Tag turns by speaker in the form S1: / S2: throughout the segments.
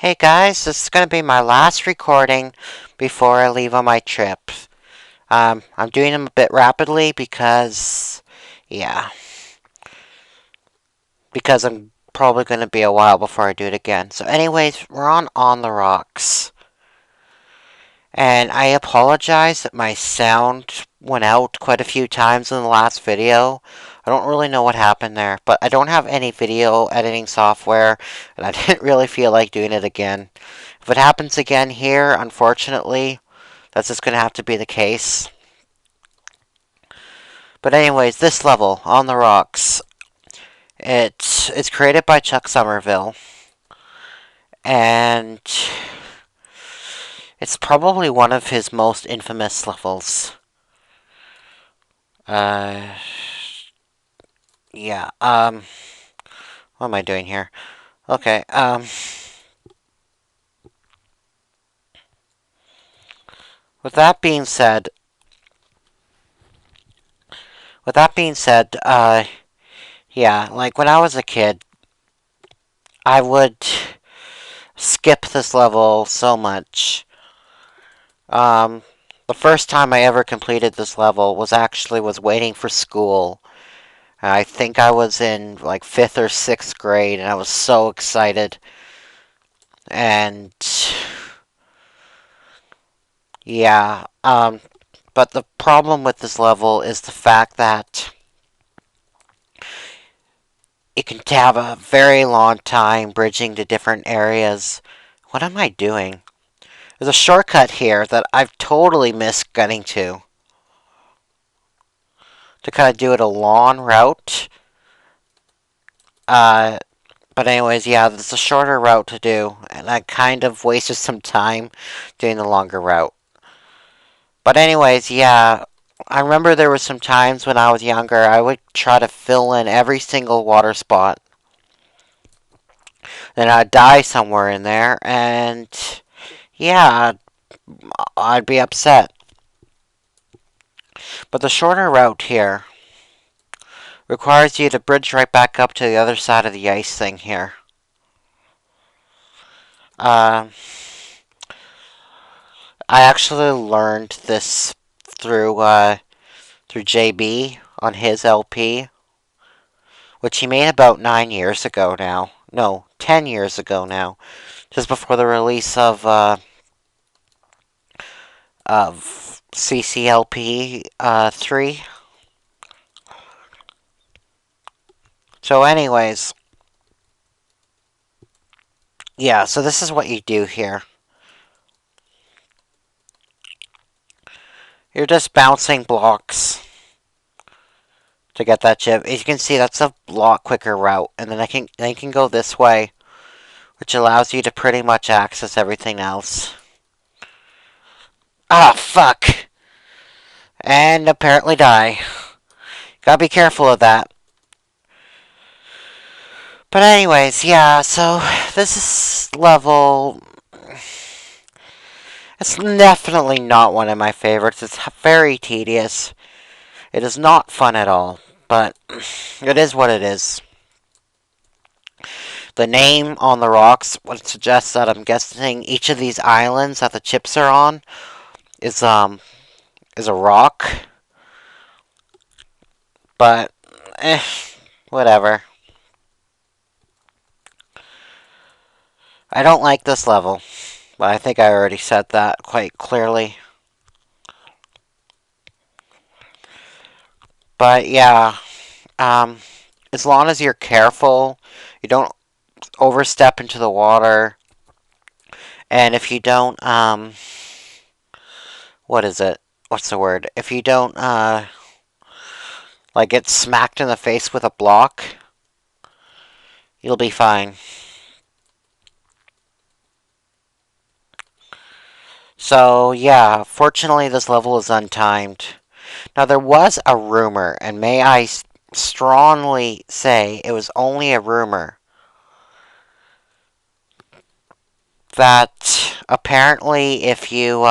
S1: Hey guys, this is going to be my last recording before I leave on my trip. I'm doing them a bit rapidly yeah, because I'm probably going to be a while before I do it again. So anyways, we're on the rocks. And I apologize that my sound went out quite a few times in the last video. I don't really know what happened there, but I don't have any video editing software, and I didn't really feel like doing it again. If it happens again here, unfortunately, that's just going to have to be the case. But anyways, this level, On the Rocks, it's created by Chuck Somerville, and it's probably one of his most infamous levels. Uh, yeah, what am I doing here? Okay, with that being said, yeah, like when I was a kid, I would skip this level so much. Um, the first time I ever completed this level was waiting for school. I think I was in like 5th or 6th grade, and I was so excited. And yeah, but the problem with this level is the fact that it can have a very long time bridging to different areas. What am I doing? There's a shortcut here that I've totally missed getting to kind of do it a long route. Uh, but anyways, yeah, there's a shorter route to do, and I kind of wasted some time doing the longer route. But anyways, yeah, I remember there were some times when I was younger, I would try to fill in every single water spot. Then I'd die somewhere in there, and yeah, I'd be upset. But the shorter route here requires you to bridge right back up to the other side of the ice thing here. Uh, I actually learned this through through JB on his LP, which he made about 9 years ago now. No, 10 years ago now, just before the release of CCLP 3. So, anyways, yeah. So this is what you do here. You're just bouncing blocks to get that chip. As you can see, that's a lot quicker route, and then I can go this way, which allows you to pretty much access everything else. Ah, fuck! And apparently die. Gotta be careful of that. But anyways, yeah, so this is level... It's definitely not one of my favorites. It's very tedious. It is not fun at all, but it is what it is. The name on the rocks would suggest that I'm guessing each of these islands that the chips are on is is a rock. But whatever. I don't like this level, but I think I already said that quite clearly. But yeah, um, as long as you're careful, you don't overstep into the water, and if you don't, what is it? What's the word? If you don't, like get smacked in the face with a block, you'll be fine. So yeah, fortunately this level is untimed. Now there was a rumor, and may I strongly say it was only a rumor, that apparently if you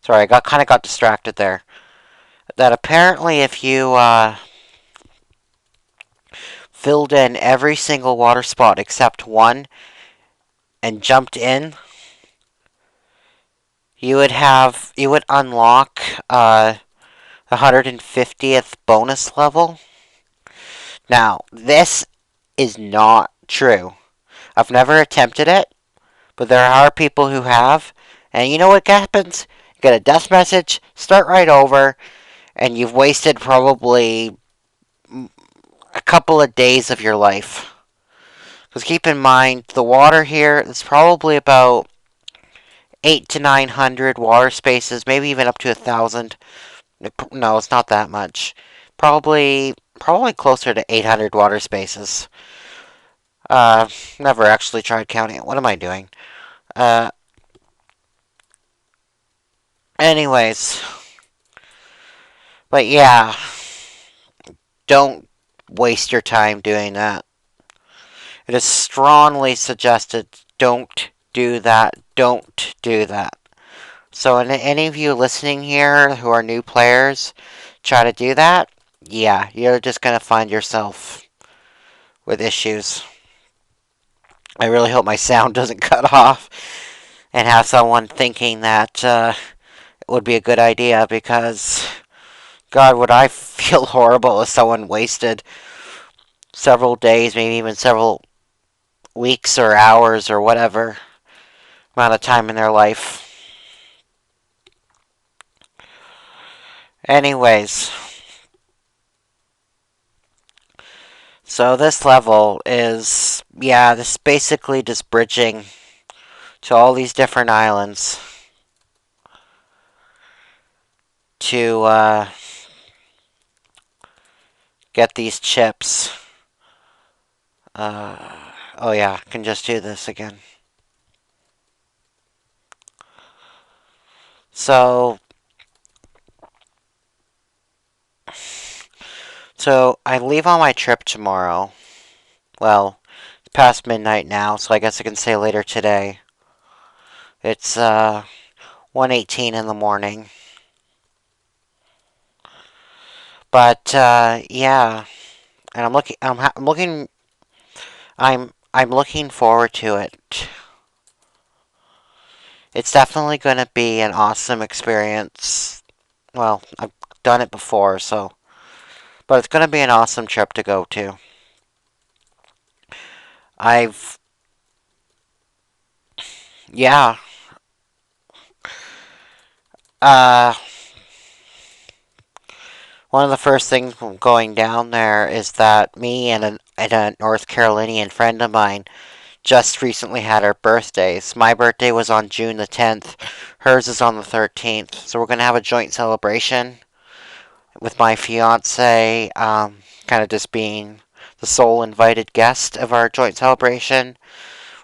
S1: sorry, I got distracted there. That apparently if you filled in every single water spot except one, and jumped in, you would unlock the 150th bonus level. Now, this is not true. I've never attempted it, but there are people who have. And you know what happens? You get a death message, start right over, and you've wasted probably a couple of days of your life. Because keep in mind, the water here is probably about 8 to 900 water spaces, maybe even up to 1,000. No, it's not that much. Probably closer to 800 water spaces. Never actually tried counting it. What am I doing? Uh, anyways, but yeah, don't waste your time doing that. It is strongly suggested don't do that. Don't do that. So, any of you listening here who are new players, try to do that. Yeah, you're just gonna find yourself with issues. I really hope my sound doesn't cut off and have someone thinking that it would be a good idea because, God, would I feel horrible if someone wasted several days, maybe even several weeks or hours or whatever amount of time in their life. Anyways, so this level is, yeah, this is basically just bridging to all these different islands to get these chips. Oh yeah, I can just do this again. So, I leave on my trip tomorrow. Well, it's past midnight now, so I guess I can say later today. It's 1:18 in the morning. But yeah, and I'm looking forward to it. It's definitely going to be an awesome experience. Well, I've done it before, so but it's going to be an awesome trip to go to. I've yeah, uh one of the first things going down there is that me and a North Carolinian friend of mine just recently had our birthdays. My birthday was on June the 10th. Hers is on the 13th. So we're going to have a joint celebration with my fiance, kind of just being the sole invited guest of our joint celebration.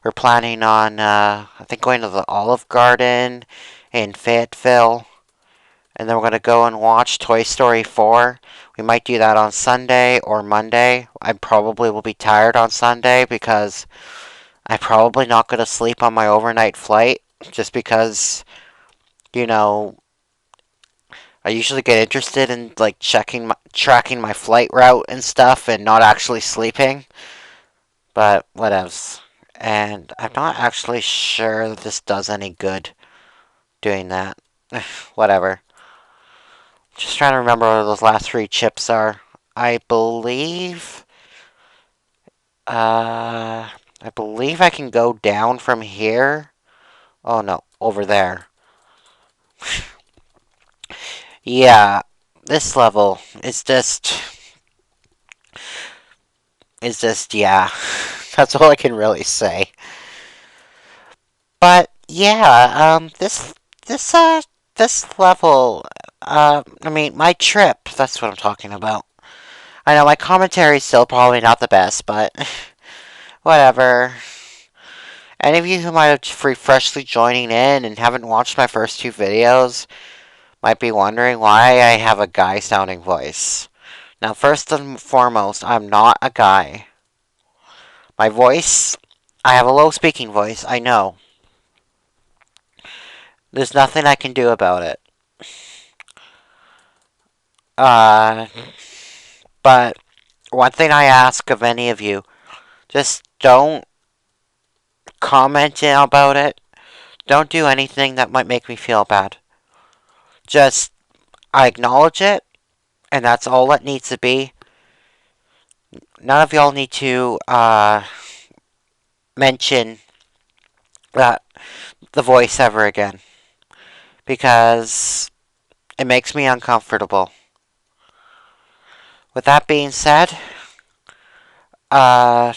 S1: We're planning on, I think, going to the Olive Garden in Fayetteville. And then we're going to go and watch Toy Story 4. We might do that on Sunday or Monday. I probably will be tired on Sunday because I'm probably not going to sleep on my overnight flight just because, you know, I usually get interested in like tracking my flight route and stuff and not actually sleeping. But whatevs. And I'm not actually sure that this does any good doing that. Whatever. Just trying to remember where those last three chips are. I believe I believe I can go down from here. Oh no, over there. Yeah, this level is just yeah. That's all I can really say. But yeah, this level, I mean, my trip. That's what I'm talking about. I know my commentary is still probably not the best, but whatever. Any of you who might have freshly joining in and haven't watched my first two videos might be wondering why I have a guy sounding voice. Now, first and foremost, I'm not a guy. My voice, I have a low speaking voice, I know. There's nothing I can do about it. Uh, but one thing I ask of any of you, just don't comment about it. Don't do anything that might make me feel bad. Just, I acknowledge it, and that's all it needs to be. None of y'all need to mention that the voice ever again, because it makes me uncomfortable. With that being said, uh,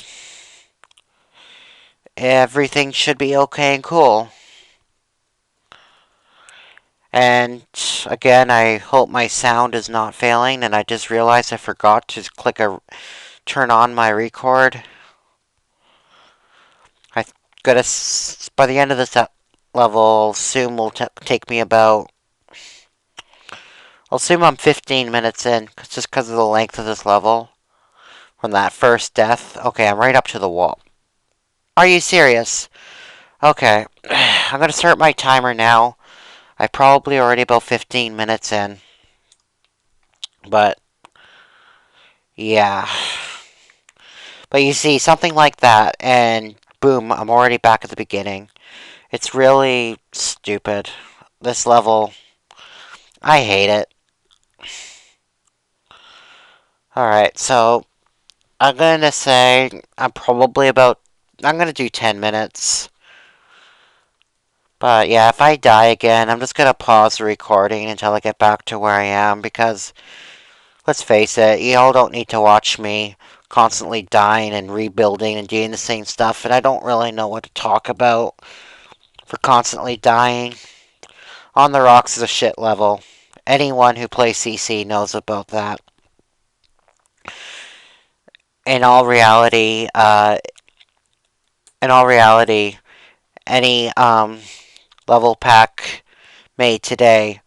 S1: everything should be okay and cool. And again, I hope my sound is not failing, and I just realized I forgot to turn on my record. I gotta, by the end of this level, assume will take me about, I'll assume I'm 15 minutes in, just because of the length of this level. From that first death. Okay, I'm right up to the wall. Are you serious? Okay, I'm gonna start my timer now. I probably already about 15 minutes in. But, yeah. But you see, something like that, and boom, I'm already back at the beginning. It's really stupid. This level, I hate it. Alright, so I'm gonna say I'm gonna do 10 minutes. But yeah, if I die again, I'm just gonna pause the recording until I get back to where I am, because let's face it, y'all don't need to watch me constantly dying and rebuilding and doing the same stuff, and I don't really know what to talk about for constantly dying. On the Rocks is a shit level. Anyone who plays CC knows about that. In all reality, in all reality, any level pack made today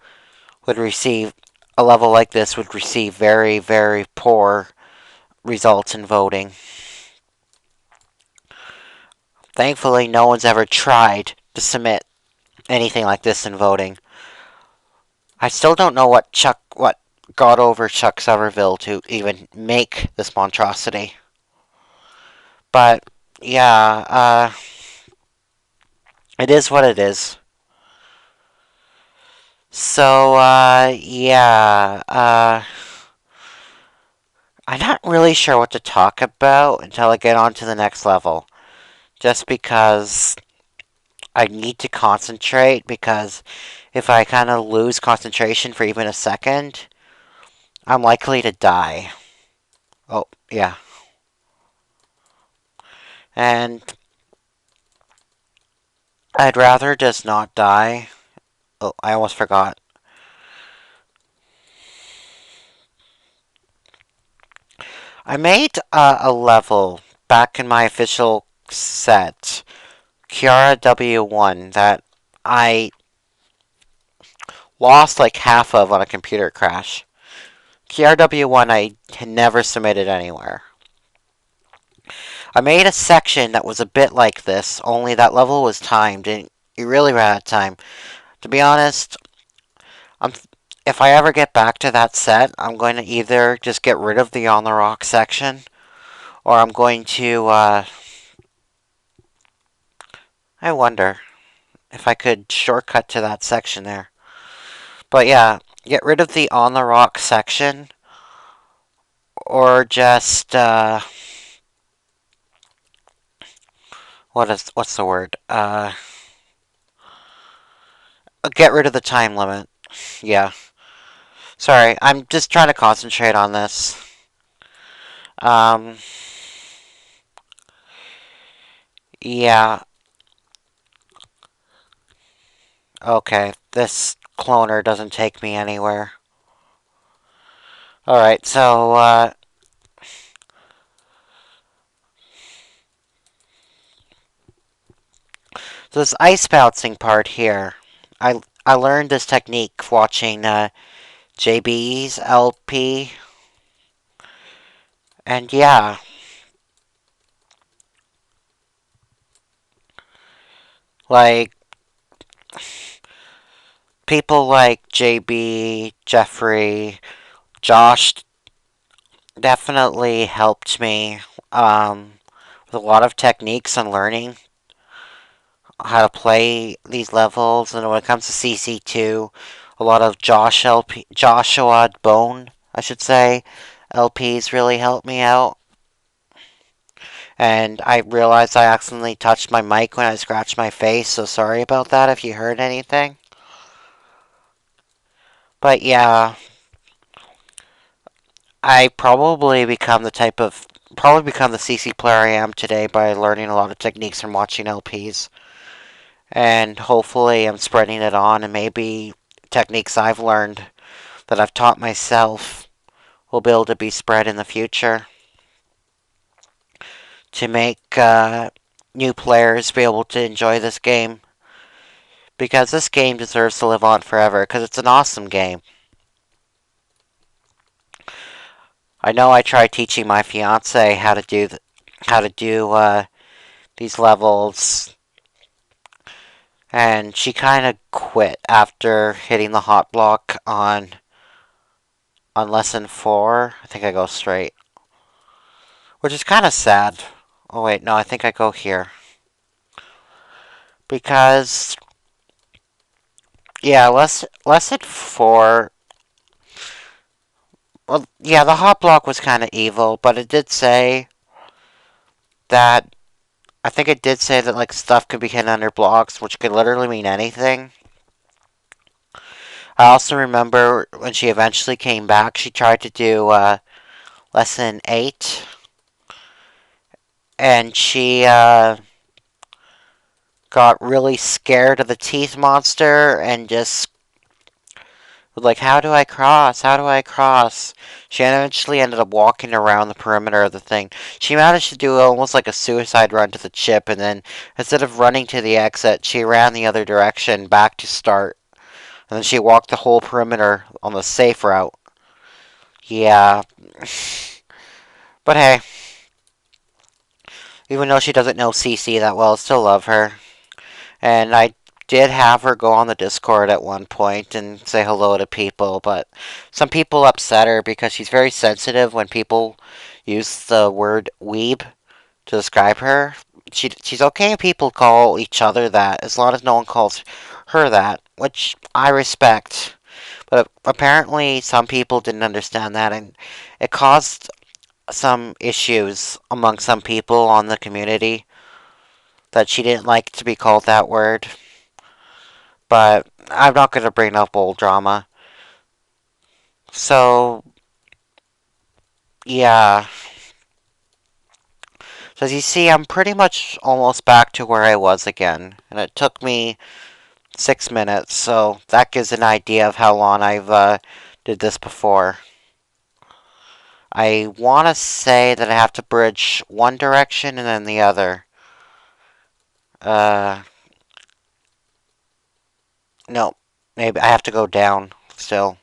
S1: would receive a level like this would receive very, very poor results in voting. Thankfully, no one's ever tried to submit anything like this in voting. I still don't know what got over Chuck Somerville to even make this monstrosity. But yeah, it is what it is. So yeah, I'm not really sure what to talk about until I get on to the next level. Just because I need to concentrate, because if I kind of lose concentration for even a second, I'm likely to die. Oh, yeah. And I'd rather just not die. Oh, I almost forgot. I made a level back in my official set, Kiara W1, that I lost like half of on a computer crash. Kiara W1 I had never submitted anywhere. I made a section that was a bit like this, only that level was timed, and you really ran out of time. To be honest, I'm, if I ever get back to that set, I'm going to either just get rid of the On the Rock section, or I'm going to, I wonder if I could shortcut to that section there. But yeah, get rid of the On the Rock section, or just, what's the word? Get rid of the time limit. Yeah. Sorry, I'm just trying to concentrate on this. Um, yeah. Okay, this cloner doesn't take me anywhere. Alright, so this ice bouncing part here, I learned this technique watching JB's LP, and yeah, like people like JB, Jeffrey, Josh definitely helped me with a lot of techniques and learning. how to play these levels, and when it comes to CC2, a lot of Joshua Bone, I should say, LPs really helped me out. And I realized I accidentally touched my mic when I scratched my face, so sorry about that if you heard anything. But yeah, I probably become the CC player I am today by learning a lot of techniques from watching LPs. And hopefully I'm spreading it on, and maybe techniques I've learned that I've taught myself will be able to be spread in the future to make new players be able to enjoy this game, because this game deserves to live on forever because it's an awesome game. I know I tried teaching my fiance how to do these levels, and she kind of quit after hitting the hot block on lesson 4. I think I go straight, which is kind of sad. Oh wait, no, I think I go here because yeah, lesson 4. Well, yeah, the hot block was kind of evil, but it did say that I think it did say that like stuff could be hidden under blocks, which could literally mean anything. I also remember when she eventually came back, she tried to do lesson 8, and she got really scared of the teeth monster and just was like, "How do I cross? How do I cross?" She eventually ended up walking around the perimeter of the thing. She managed to do almost like a suicide run to the chip, and then instead of running to the exit, she ran the other direction back to start. And then she walked the whole perimeter on the safe route. Yeah. But hey, even though she doesn't know CC that well, I still love her. And I did have her go on the Discord at one point and say hello to people, but some people upset her because she's very sensitive when people use the word weeb to describe her. She's okay if people call each other that, as long as no one calls her that, which I respect. But apparently, some people didn't understand that, and it caused some issues among some people on the community that she didn't like to be called that word. But I'm not going to bring up old drama. So, yeah. So, as you see, I'm pretty much almost back to where I was again. And it took me 6 minutes, so that gives an idea of how long I've did this before. I want to say that I have to bridge one direction and then the other. Uh, no, maybe I have to go down still.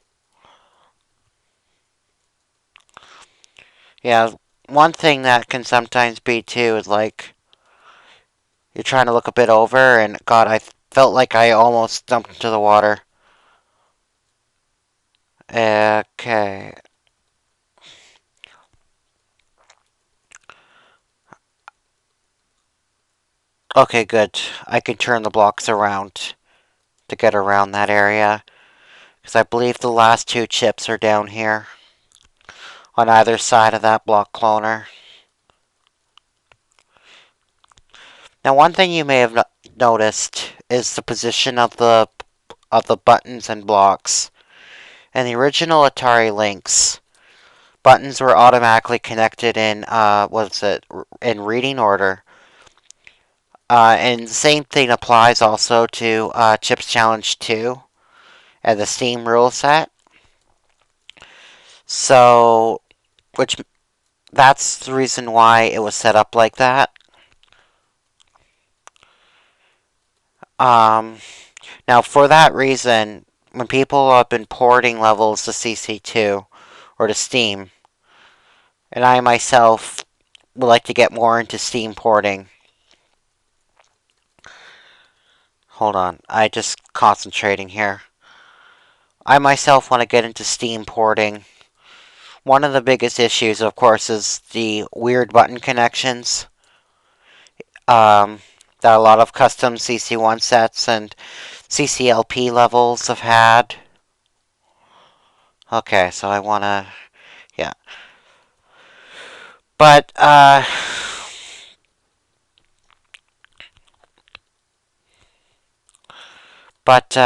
S1: Yeah, one thing that can sometimes be too is like you're trying to look a bit over, and God, I felt like I almost dumped into the water. Okay. Okay, good. I can turn the blocks around to get around that area. Because I believe the last 2 chips are down here on either side of that block cloner. Now, one thing you may have noticed is the position of the buttons and blocks. In the original Atari Lynx, buttons were automatically connected in in reading order. And the same thing applies also to Chips Challenge 2 and the Steam rule set. So, which that's the reason why it was set up like that. Um, Now, for that reason, when people have been porting levels to CC2 or to Steam, and I myself would like to get more into Steam porting. Hold on, I just concentrating here. I myself want to get into Steam porting. One of the biggest issues, of course, is the weird button connections. Um, that a lot of custom CC1 sets and CCLP levels have had. Okay, so I wanna, yeah. But, but,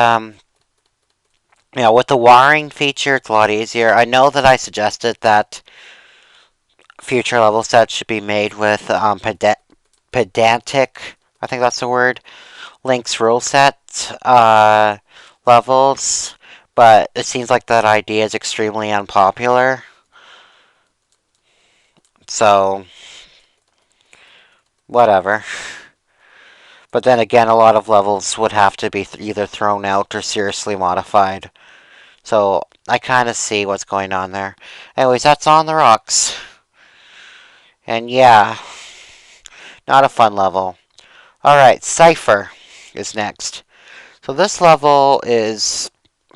S1: with the wiring feature, it's a lot easier. I know that I suggested that future level sets should be made with pedantic, I think that's the word, Link's rule set levels, but it seems like that idea is extremely unpopular. So, whatever. But then again, a lot of levels would have to be either thrown out or seriously modified. So, I kind of see what's going on there. Anyways, that's On the Rocks. And yeah, not a fun level. Alright, Cypher is next. So this level is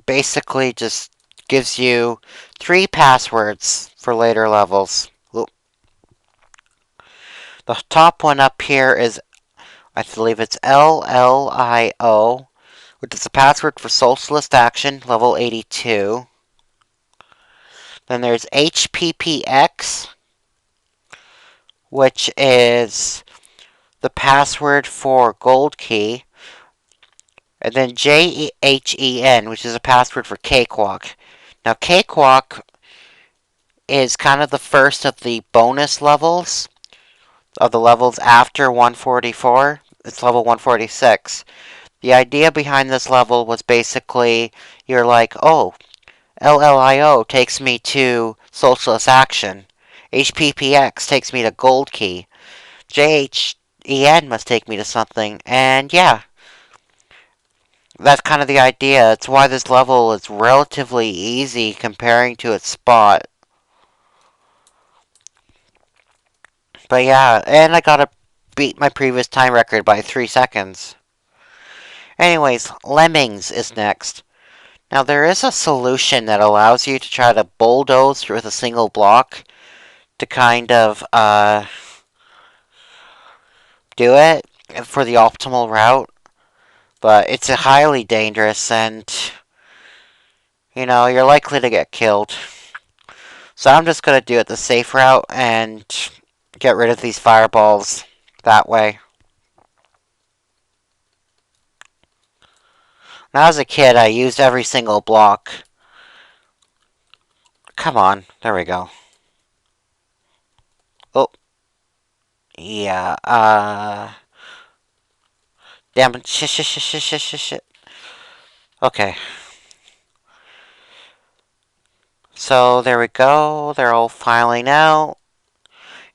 S1: basically just gives you 3 passwords for later levels. The top one up here is, I believe it's LLIO, which is the password for Socialist Action, level 82. Then there's HPPX, which is the password for Gold Key. And then JHEN, which is a password for Cakewalk. Now, Cakewalk is kind of the first of the bonus levels, of the levels after 144. It's level 146. The idea behind this level was basically you're like, oh, LLIO takes me to Socialist Action. HPPX takes me to Gold Key. JHEN must take me to something. And yeah, that's kind of the idea. It's why this level is relatively easy comparing to its spot. But yeah, and I gotta beat my previous time record by 3 seconds. Anyways, Lemmings is next. Now there is a solution that allows you to try to bulldoze with a single block to kind of do it for the optimal route. But it's a highly dangerous and, you're likely to get killed. So I'm just going to do it the safe route and get rid of these fireballs that way. When I was a kid, I used every single block. Come on, there we go. Oh, yeah, damn it, shit. Okay. So there we go, they're all filing out.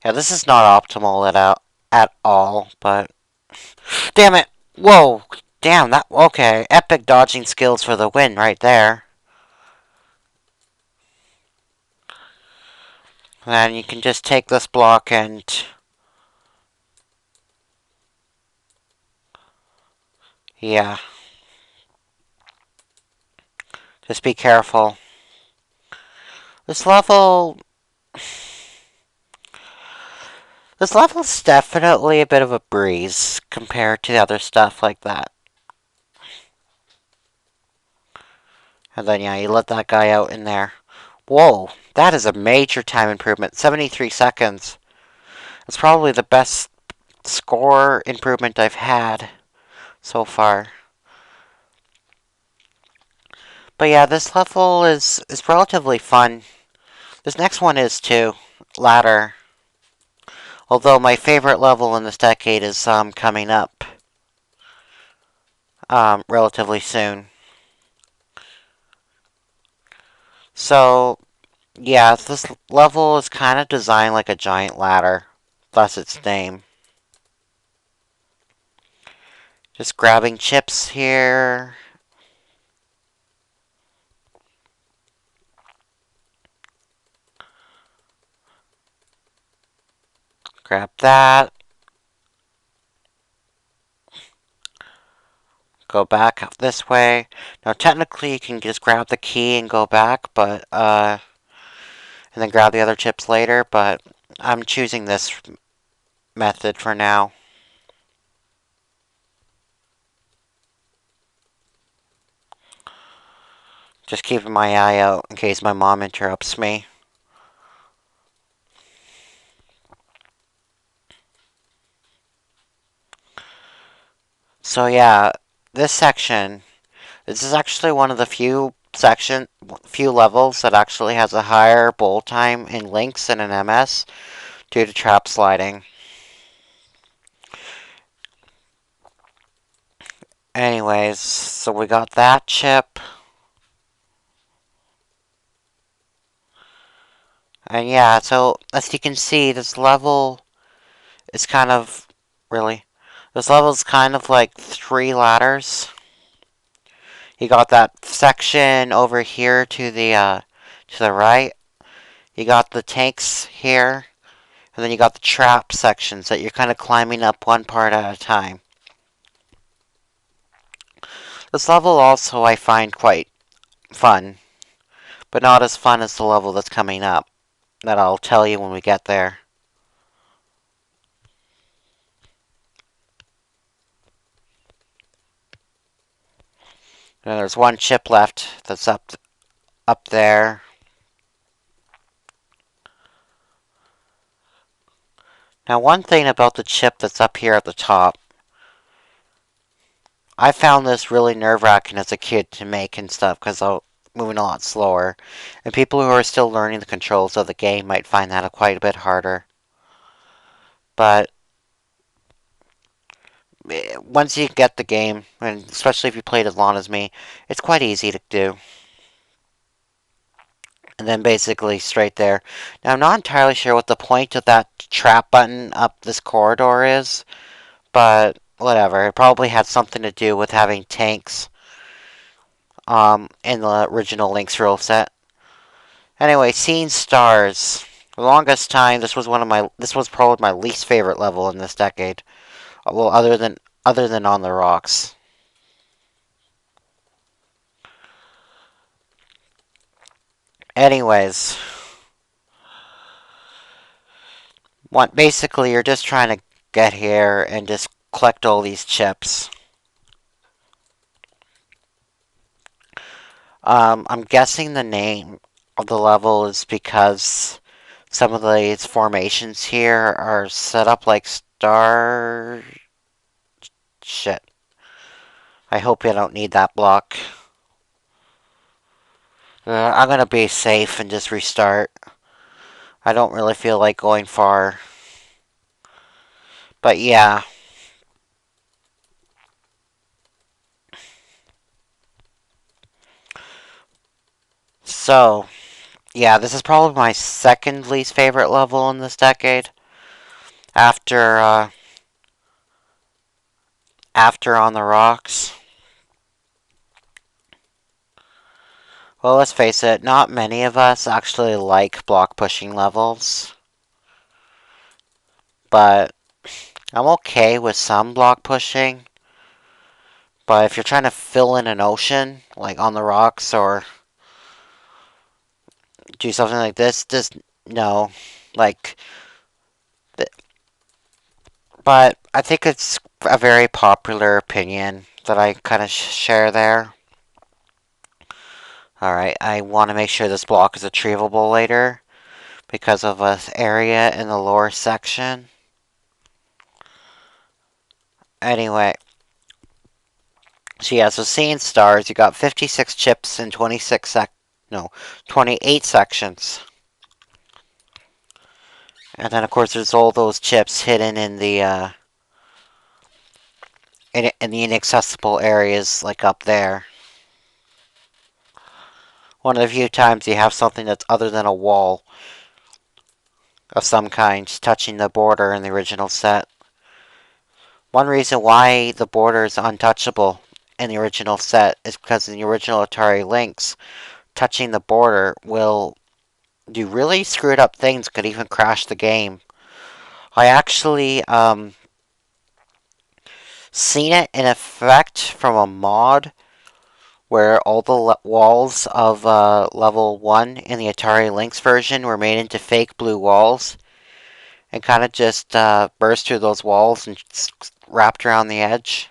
S1: Yeah, this is not optimal at all, but... Damn it! Whoa! Damn, that... Okay, epic dodging skills for the win right there. Then you can just take this block and... Yeah. Just be careful. This level... This level is definitely a bit of a breeze compared to the other stuff like that. And then, yeah, you let that guy out in there. Whoa, that is a major time improvement. 73 seconds. That's probably the best score improvement I've had so far. But yeah, this level is relatively fun. This next one is too. Ladder. Although my favorite level in this decade is coming up relatively soon. So, yeah, this level is kind of designed like a giant ladder. Thus its name. Just grabbing chips here. Grab that. Go back this way. Now, technically, you can just grab the key and go back, but, and then grab the other chips later, but I'm choosing this method for now. Just keeping my eye out in case my mom interrupts me. So yeah, this section, this is actually one of the few levels that actually has a higher bowl time in Lynx than in MS due to trap sliding. Anyways, so we got that chip. And yeah, so as you can see, this level is kind of really. This level is kind of like 3 ladders. You got that section over here to the right. You got the tanks here, and then you got the trap sections that you're kind of climbing up one part at a time. This level also I find quite fun, but not as fun as the level that's coming up. That I'll tell you when we get there. And there's one chip left that's up there. Now, one thing about the chip that's up here at the top, I found this really nerve-wracking as a kid to make and stuff because I'm moving a lot slower. And people who are still learning the controls of the game might find that quite a bit harder. But once you get the game, and especially if you played as long as me, it's quite easy to do. And then basically straight there. Now, I'm not entirely sure what the point of that trap button up this corridor is, but whatever. It probably had something to do with having tanks in the original Lynx rule set. Anyway, seeing stars. The longest time, this was probably my least favorite level in this decade. Well, other than on the rocks. Anyways, basically you're just trying to get here and just collect all these chips. I'm guessing the name of the level is because some of these formations here are set up like star. Shit. I hope you don't need that block. I'm gonna be safe and just restart. I don't really feel like going far. But yeah. So, yeah, this is probably my second least favorite level in this decade. After, after On the Rocks. Well, let's face it, not many of us actually like block pushing levels. But I'm okay with some block pushing. But if you're trying to fill in an ocean, like On the Rocks, or do something like this, just no. Like, but I think it's a very popular opinion that I kind of share there. Alright, I want to make sure this block is retrievable later because of an area in the lower section. Anyway, so yeah, so seeing stars, you got 56 chips in 28 sections. And then, of course, there's all those chips hidden in the in the inaccessible areas, like up there. One of the few times you have something that's other than a wall of some kind touching the border in the original set. One reason why the border is untouchable in the original set is because in the original Atari Lynx, touching the border will do really screwed up things, could even crash the game. I actually seen it in effect from a mod where all the walls of level 1 in the Atari Lynx version were made into fake blue walls and kind of just burst through those walls and wrapped around the edge.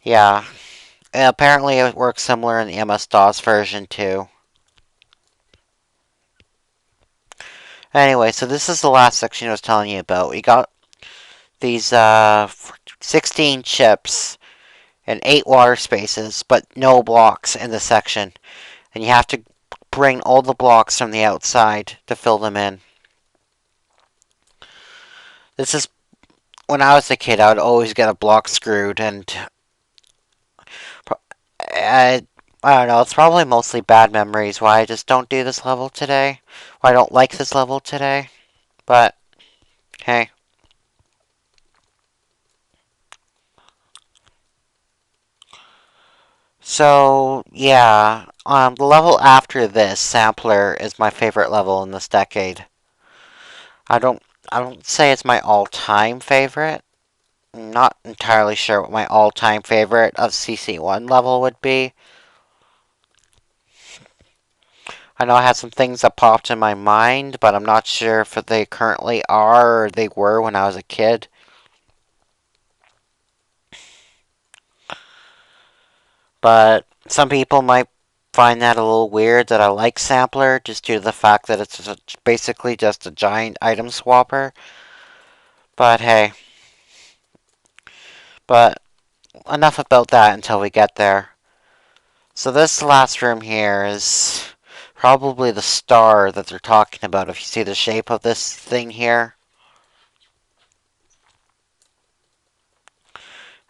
S1: Yeah. Apparently it works similar in the MS-DOS version too. Anyway, so this is the last section I was telling you about. We got these 16 chips and 8 water spaces, but no blocks in the section. And you have to bring all the blocks from the outside to fill them in. This is when I was a kid, I would always get a block screwed, and I don't know. It's probably mostly bad memories why I just don't do this level today. Why I don't like this level today. But hey. So yeah, the level after this, Sampler, is my favorite level in this decade. I don't I don't say it's my all-time favorite. I'm not entirely sure what my all-time favorite of CC1 level would be. I know I had some things that popped in my mind, but I'm not sure if they currently are or they were when I was a kid. But some people might find that a little weird that I like Sampler just due to the fact that it's basically just a giant item swapper. But hey, but enough about that until we get there. So this last room here is probably the star that they're talking about. If you see the shape of this thing here.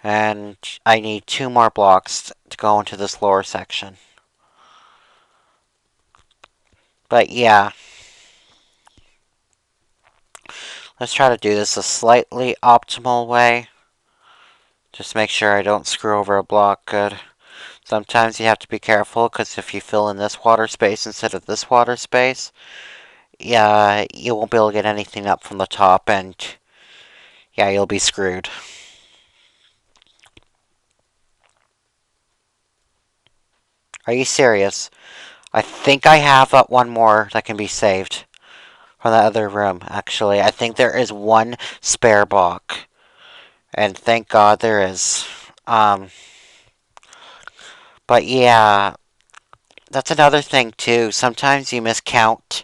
S1: And I need 2 more blocks to go into this lower section. But yeah, let's try to do this a slightly optimal way. Just make sure I don't screw over a block good. Sometimes you have to be careful because if you fill in this water space instead of this water space, yeah, you won't be able to get anything up from the top, and yeah, you'll be screwed. Are you serious? I think I have one more that can be saved from the other room, actually. I think there is one spare block. And thank God there is. But yeah, that's another thing too. Sometimes you miscount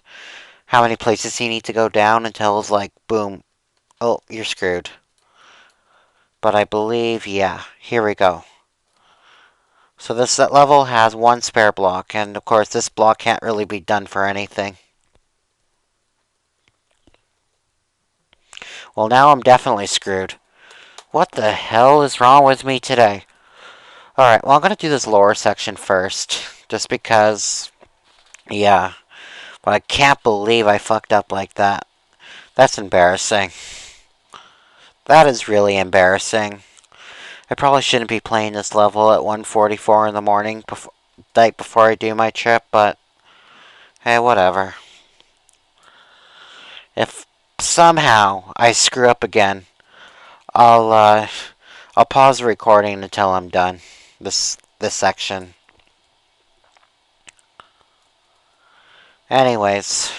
S1: how many places you need to go down until it's like, boom, oh, you're screwed. But I believe, yeah, here we go. So this level has one spare block, and of course this block can't really be done for anything. Well, now I'm definitely screwed. What the hell is wrong with me today? Alright, well I'm gonna do this lower section first, just because, yeah. But I can't believe I fucked up like that. That's embarrassing. That is really embarrassing. I probably shouldn't be playing this level at 1:44 in the morning, night before I do my trip, but hey, whatever. If somehow I screw up again, I'll uh, I'll pause the recording until I'm done. This section. Anyways,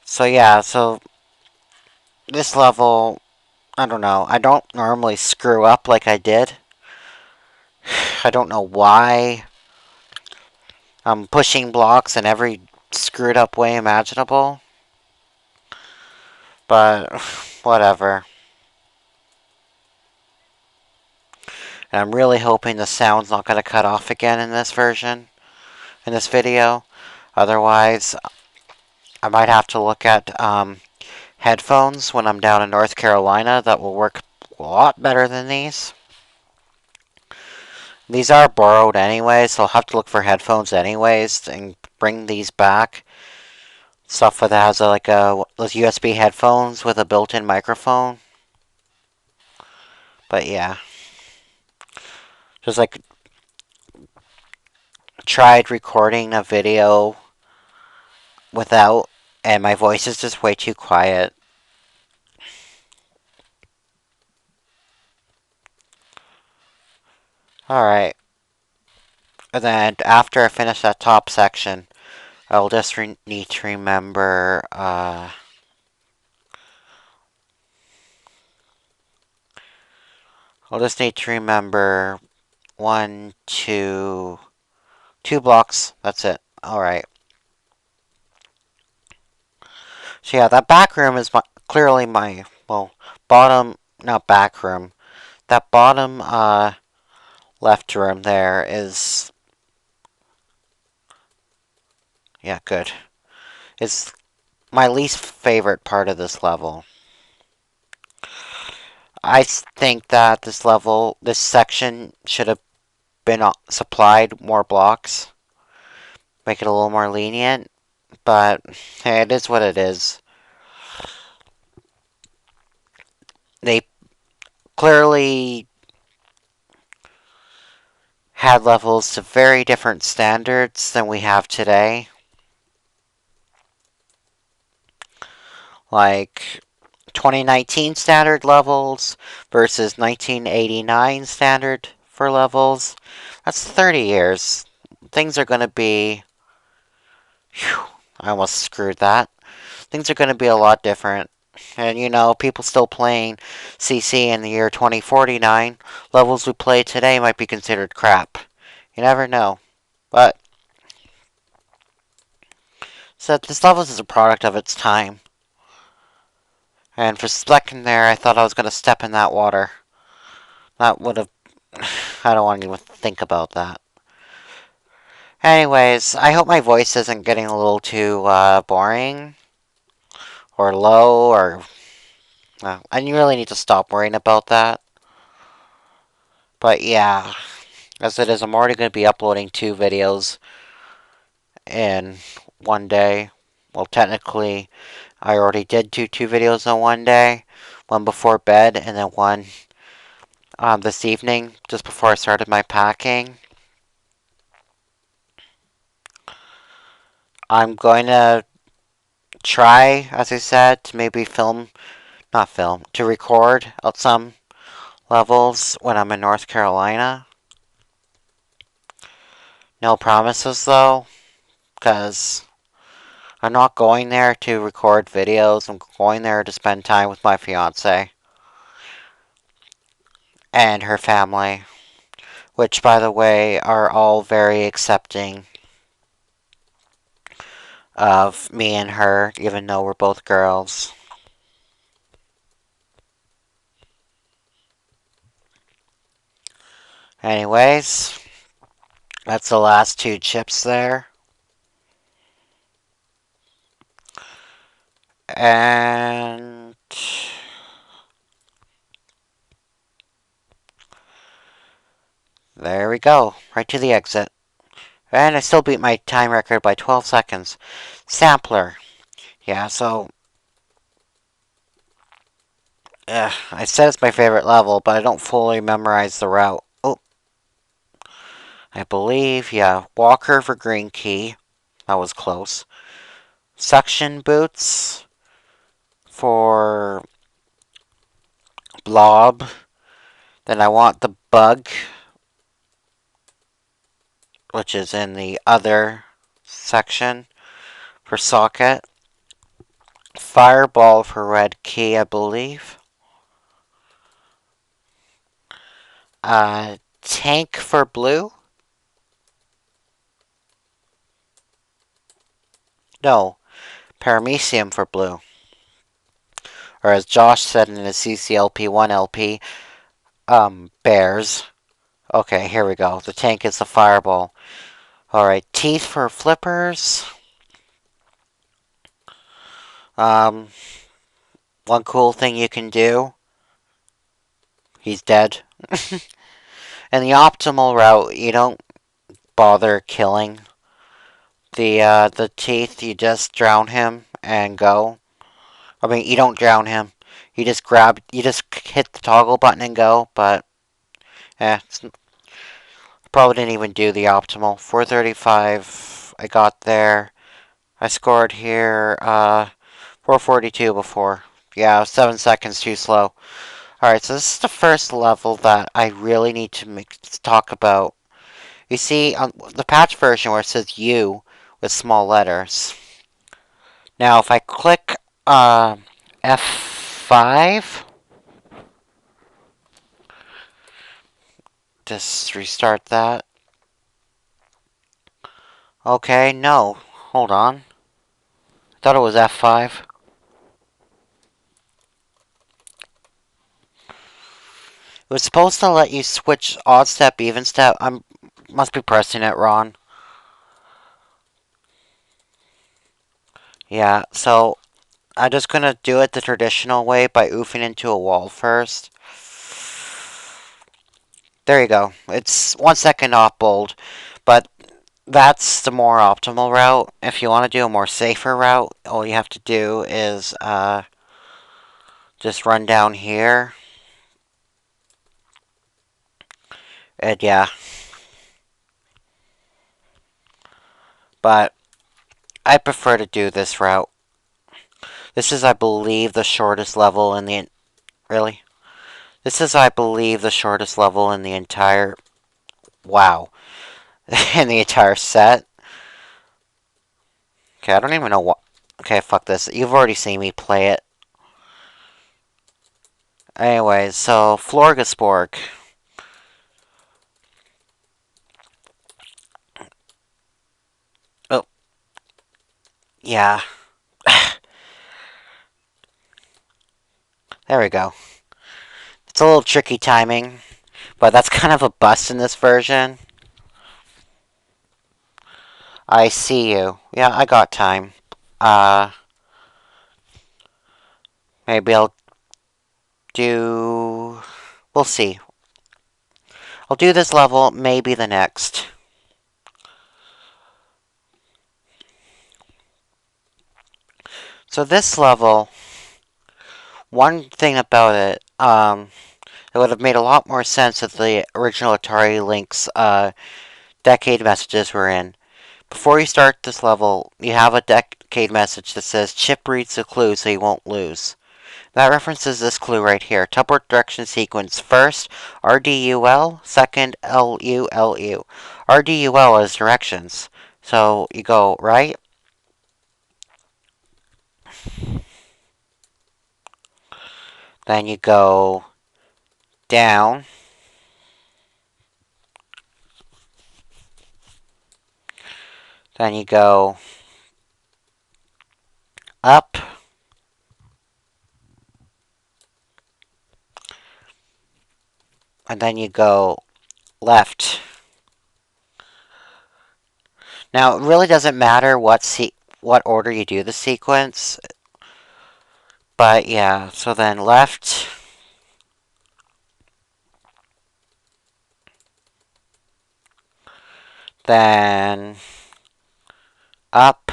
S1: so yeah, so this level, I don't know. I don't normally screw up like I did. I don't know why. I'm pushing blocks in every screwed up way imaginable. But whatever. And I'm really hoping the sound's not going to cut off again in this version, in this video. Otherwise, I might have to look at headphones when I'm down in North Carolina that will work a lot better than these. These are borrowed anyways, so I'll have to look for headphones anyways and bring these back. Stuff that has those USB headphones with a built-in microphone. But yeah, just like tried recording a video without, and my voice is just way too quiet. Alright, and then after I finish that top section, I'll just need to remember, I'll just need to remember one, two blocks. That's it. Alright. So yeah, that back room is clearly my, well, bottom, not back room. That bottom, left room there is, yeah, good. It's my least favorite part of this level. I think that this section should have been supplied more blocks. Make it a little more lenient. But, hey, it is what it is. They clearly had levels to very different standards than we have today. Like 2019 standard levels versus 1989 standard for levels. That's 30 years. Things are going to be. Whew, I almost screwed that. Things are going to be a lot different. And you know, people still playing CC in the year 2049, levels we play today might be considered crap. You never know. But, so this level is a product of its time. And for a second there, I thought I was going to step in that water. That would have. I don't want to even think about that. Anyways, I hope my voice isn't getting a little too boring or low or. I really need to stop worrying about that. But yeah, as it is, I'm already going to be uploading 2 videos in one day. Well, technically, I already did do 2 videos in one day. One before bed and then one this evening, just before I started my packing. I'm going to try, as I said, to maybe to record at some levels when I'm in North Carolina. No promises though, because I'm not going there to record videos. I'm going there to spend time with my fiance and her family, which, by the way, are all very accepting of me and her, even though we're both girls. Anyways, that's the last 2 chips there. And there we go, right to the exit. And I still beat my time record by 12 seconds. Sampler. Yeah, so I said it's my favorite level, but I don't fully memorize the route. Oh, I believe, yeah, Walker for green key. That was close. Suction boots for blob. Then I want the bug, which is in the other section for socket. Fireball for red key, I believe. Tank for blue. No, paramecium for blue. Or as Josh said in his CCLP1 LP, bears. Okay, here we go. The tank is the fireball. Alright, teeth for flippers. One cool thing you can do. He's dead. In the optimal route, you don't bother killing the teeth. You just drown him and go. I mean, you don't drown him. You just hit the toggle button and go. But probably didn't even do the optimal. 435. I got there. I scored here. 442 before. Yeah, 7 seconds too slow. Alright, so this is the first level that I really need to talk about. You see, on the patch version where it says U with small letters. Now, if I click F5, just restart that. Okay, no. Hold on. I thought it was F5. It was supposed to let you switch odd step, even step. Must be pressing it wrong. Yeah, so I'm just gonna do it the traditional way by oofing into a wall first. There you go. It's 1 second off bold, but that's the more optimal route. If you want to do a more safer route, all you have to do is just run down here. And yeah. But I prefer to do this route. This is, I believe, the shortest level in the... Really? This is, I believe, the shortest level in the entire... Wow. In the entire set. Okay, I don't even know what... Okay, fuck this. You've already seen me play it. Anyways, so Florgasborg. Oh. Yeah. There we go. It's a little tricky timing, but that's kind of a bust in this version. I see you. Yeah, I got time. Maybe I'll do... We'll see. I'll do this level, maybe the next. So this level, one thing about it, it would have made a lot more sense if the original Atari Lynx decade messages were in. Before you start this level, you have a decade message that says, Chip reads the clue so you won't lose. That references this clue right here. Teleport direction sequence. First, RDUL. Second, LULU. RDUL is directions. So you go right. Then you go down. Then you go up. And then you go left. Now, it really doesn't matter what order you do the sequence. But yeah, so then left. Then up.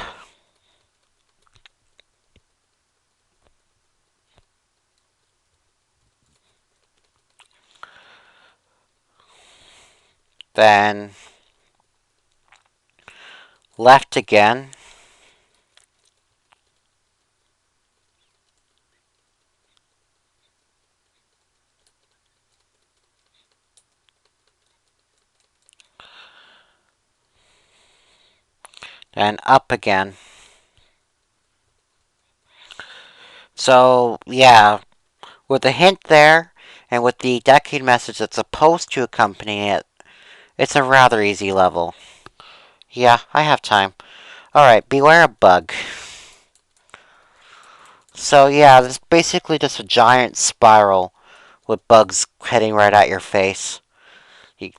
S1: Then left again. Then up again. So, yeah, with the hint there, and with the decade message that's supposed to accompany it, it's a rather easy level. Yeah, I have time. Alright, beware a bug. So yeah, this is basically just a giant spiral with bugs heading right at your face. You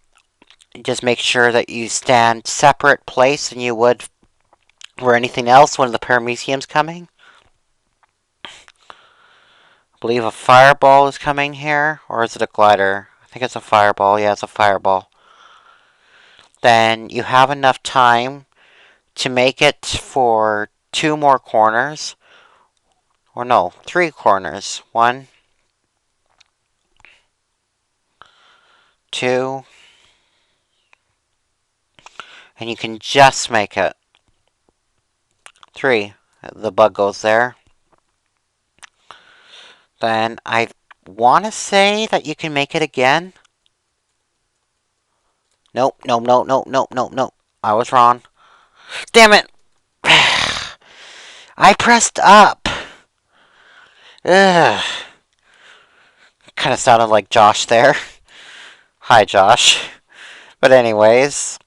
S1: just make sure that you stand separate place than you would for anything else when the Paramecium's coming. I believe a fireball is coming here, or is it a glider? I think it's a fireball. Yeah, it's a fireball. Then you have enough time to make it for 2 more corners. Or no, 3 corners. 1, 2, and you can just make it 3. The bug goes there. Then I want to say that you can make it again. Nope, nope, nope, nope, nope, nope, nope. I was wrong. Damn it! I pressed up! Ugh. Kind of sounded like Josh there. Hi, Josh. But anyways,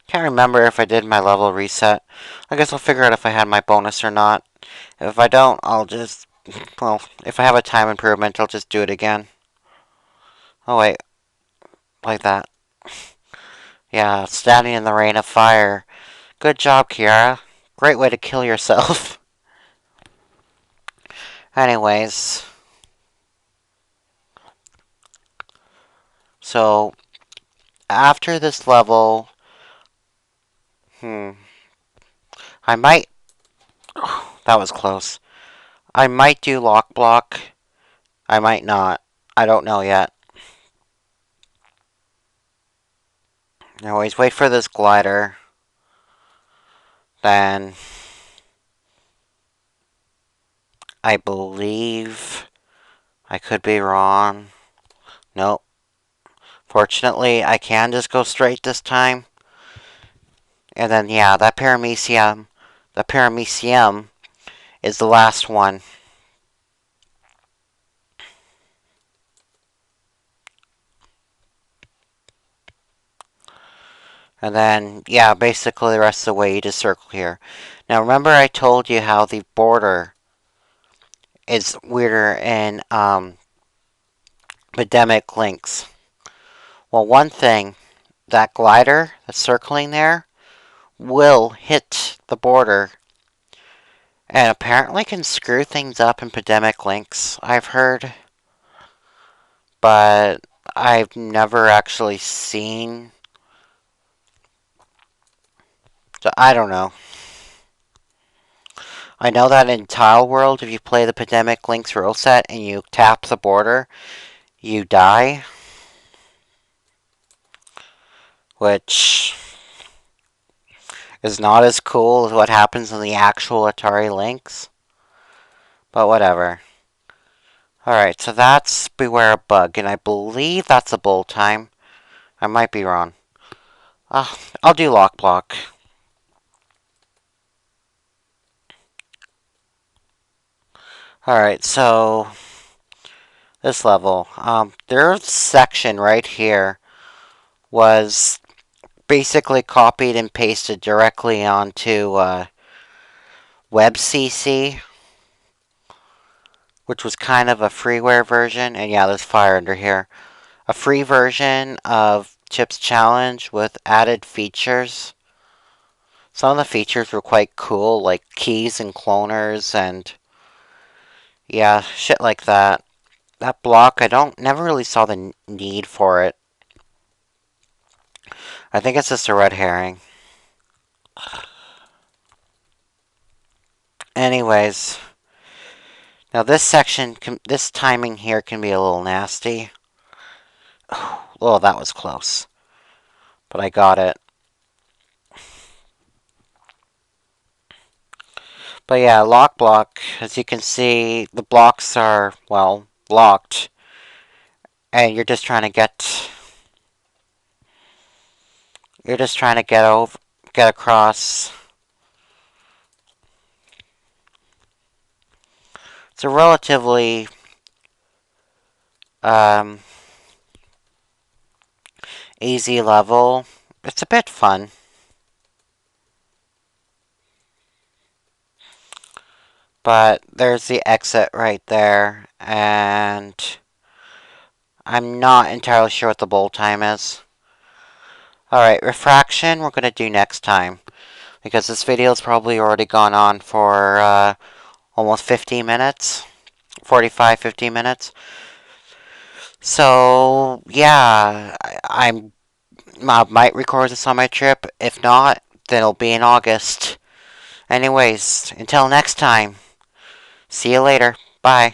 S1: can't remember if I did my level reset. I guess I'll figure out if I had my bonus or not. If I don't, I'll just... Well, if I have a time improvement, I'll just do it again. Oh, wait. Like that. Yeah, standing in the rain of fire. Good job, Kiara. Great way to kill yourself. Anyways. So, after this level... I might... That was close. I might do Lock Block. I might not. I don't know yet. Anyways, wait for this glider. Then... I believe... I could be wrong. Nope. Fortunately, I can just go straight this time. And then, yeah, that Paramecium... The Paramecium is the last one. And then, yeah, basically the rest of the way you just circle here. Now, remember I told you how the border is weirder in Pandemic Links. Well, one thing, that glider that's circling there will hit the border and apparently can screw things up in Pandemic Links, I've heard. But I've never actually seen. So I don't know. I know that in Tile World, if you play the Pandemic Links rule set and you tap the border, you die. Which is not as cool as what happens in the actual Atari Lynx. But whatever. Alright, so that's Beware a Bug, and I believe that's a bull time. I might be wrong. I'll do Lock Block. Alright, so this level. Their section right here was basically copied and pasted directly onto WebCC, which was kind of a freeware version. And yeah, there's fire under here. A free version of Chips Challenge with added features. Some of the features were quite cool, like keys and cloners and yeah, shit like that. That block, never really saw the need for it. I think it's just a red herring. Anyways, now this section, this timing here can be a little nasty. Oh, that was close. But I got it. But yeah, Lock Block, as you can see, the blocks are, well, locked. And you're just trying to get... You're just trying to get across. It's a relatively easy level. It's a bit fun. But there's the exit right there, and I'm not entirely sure what the bowl time is. Alright, refraction we're going to do next time, because this video's probably already gone on for almost 50 minutes, 45, 50 minutes. So, yeah, I might record this on my trip. If not, then it'll be in August. Anyways, until next time, see you later. Bye.